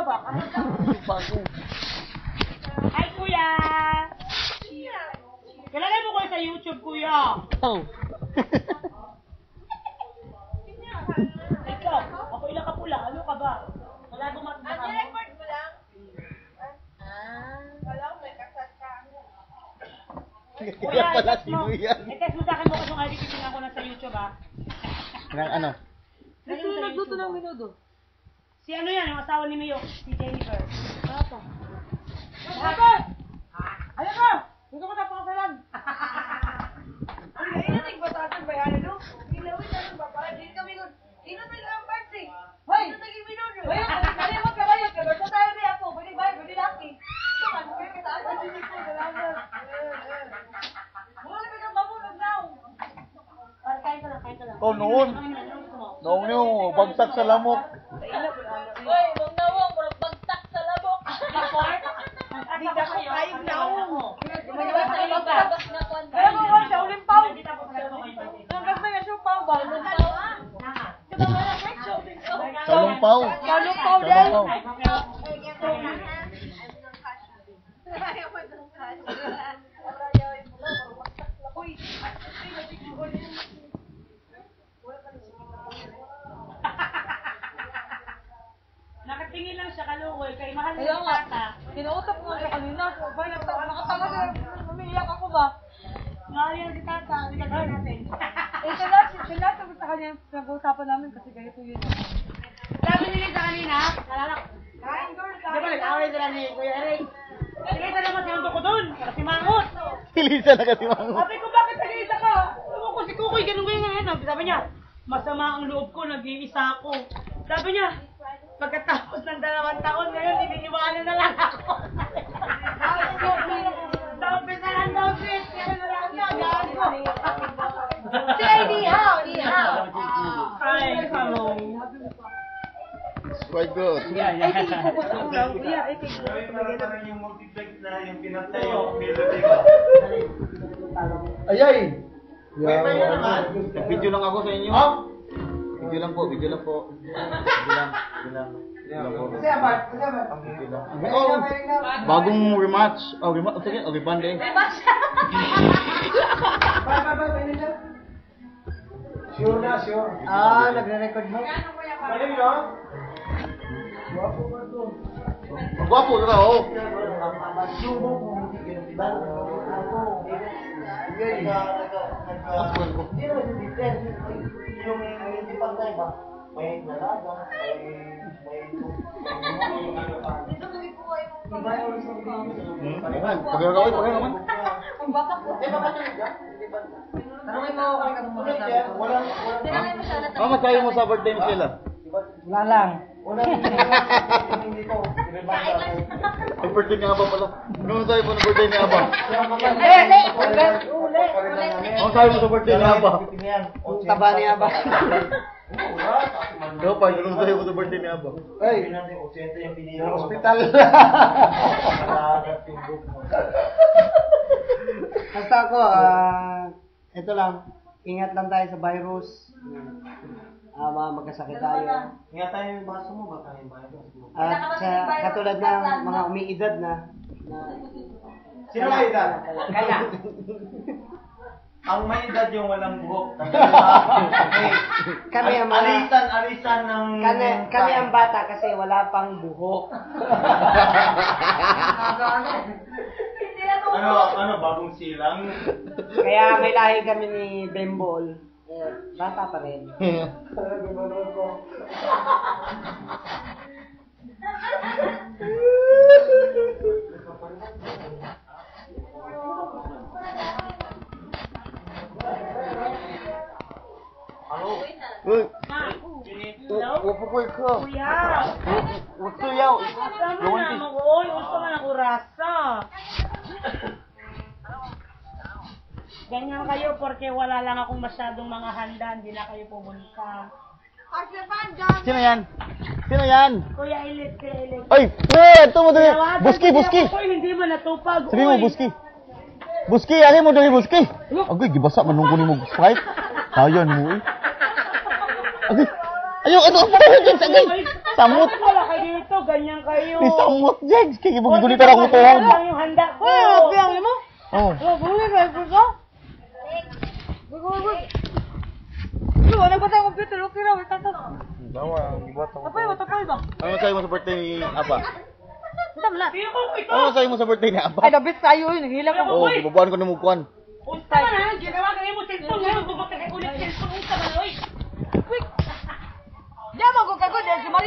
ba? Hi, kuya! Kailangan mo kayo sa YouTube, kuya. Oh. Ikaw, ako ilang ka pula. Ano ka ba? Wala akong matanda ka mo. record mo lang? Wala ko may kasat ka. Kuya, Kaya pala i-test mo. sino yan? I-test mo sa akin bukas yung ID titingnan ko na sa YouTube, ha? Ng ano? Sino nagluto ng minudo? Si ano yan, yung asawa ni Mayo, si Jennifer. Papa. Papa! Ayan ka! Dito ko tapakasalan. Ay, ina nagbatasan ba yan, ano? Gilawin na ng baba. Hindi kami nun. Ino tagang parts eh. Hoy! Ino taging minudo. Hoy, kalimot ka kayo. Kagarto tayo na ako. Pwede ba? Pwede laki. Ito man, kaya kasama din ko. Salamat. Mga na ka mamulog na. Kain ka lang, kain ka lang. Oh, noon. Noong yung bagsak sa lamok. Hoy, mong nawang. Murag bagtak sa labok. Hindi ka kayo. Ayun na ako. Maliwas na ilang ka. Kaya mo ba siya? Uling pao. Hindi tapos na ito kayo. Hanggang ba yung pao ba? Uling pao. Salong pao. Salong pao din. Nakatingin lang siya kalukoy kay mahal Kaya ng nga. tata. Kinuutap ko siya kanina. Ba, nakatanga sila. Umiiyak ako ba? Mahal yan si tata. Hindi ka gawin natin. Sila sabi sa kanya, nag-uusapan namin kasi ganito yun. Sabi nila sa kanina, nalala. Di ba nag-away sila ni Kuya Eric? Nag-isa naman si Hondo ko doon. Kasi mangot. Pilisa na kasi mga. Sabi ko, bakit nag-iisa ka? Ewan ko si Kukoy, ganun ganyan. Sabi niya, masama ang loob ko, nag-iisa ako. Sabi niya, pagkatapos ng 2 taon ngayon, iniiwanan na lang ako. Sabi na lang daw, Chris. Kaya na lang niya, gago. Say, ni hao, ni hao. Ay, hello. It's quite good. Ay, tingin ko gusto ko lang. Kuya, ay, tingin ko. Yung multiplex na yung pinatay yung melody ba? Ayay! Video lang ako sa inyo. Video lang po, video lang po. Bagong rematch. Oh, rematch. Sige, oh, reband eh. Sure na, sure. Nagre-record mo? Galing, no? Ang gwapo na oh. Pagkakawin, pagkakawin. Ang bata ko. Tanungin mo kung anong masasabi ko. Ano masayo mo sa birthday ni Sheila? Wala lang. Ang birthday ni Aba pala. Ano masayo mo ng birthday ni Aba? Ano masayo mo sa birthday ni Aba? Taba ni Aba. Ikaw pa, ano masayo mo sa birthday ni Aba? Ay! Sa hospital. Basta ako, ito lang. Ingat lang tayo sa virus. Magkasakit tayo. Nga tayo yung baso mo, baka yung virus mo. At sa katulad ng mga umiidad na Sino may edad? Kaya. Ang may edad yung walang buhok. Kami ang mga Alisan ng... kami ang bata kasi wala pang buhok. Ano, bagong silang? Kaya may lahi kami ni Bembol. Bata pa rin. Uy! Hello? Uy ka! Kuya! Gusto yaw! Sama na naman ko. Uy, gusto man ako rasa. Ganyan kayo porque wala lang akong masyadong mga handa. Hindi na kayo pumunta. Sino yan? Sino yan? Kuya Ilit, Kuya Ilit. Ay! Pre! Ito mo dali! Buski! Buski! Ako, hindi mo natupag. Sabi mo, Uy. Buski! Buski! Ano mo dali, Buski? Agoy, gibasa man nung kunin mo Sprite. Ayan mo eh. Agoy! Ayaw! Ano ang parang dyan sa agay? Samot! Wala kayo to, ganyan kayo. Nisamot, Jegs. Kaya O, ibang di dito ba, akong ganyan tuhod. lang yung handa ko. Piyang mo? Oh. Buli ka, ko. Yo, ano ba tayo computer? Okay na, wait lang. Bawa, ibat ako. Tapay ba? Ano sa'yo mo sa birthday ni Apa? Kita mo na. Sino ko ito? Ano sa'yo mo sa birthday ni Apa? Ay, the best kayo yun. Naghilang ako. Oo, ibabuan ko na mugkuhan. Unta na, ginawa kayo mo cellphone ngayon. Bubak na kayo ulit cellphone. Unta ba na, oy? Diyan, magkakagod. Si Maria.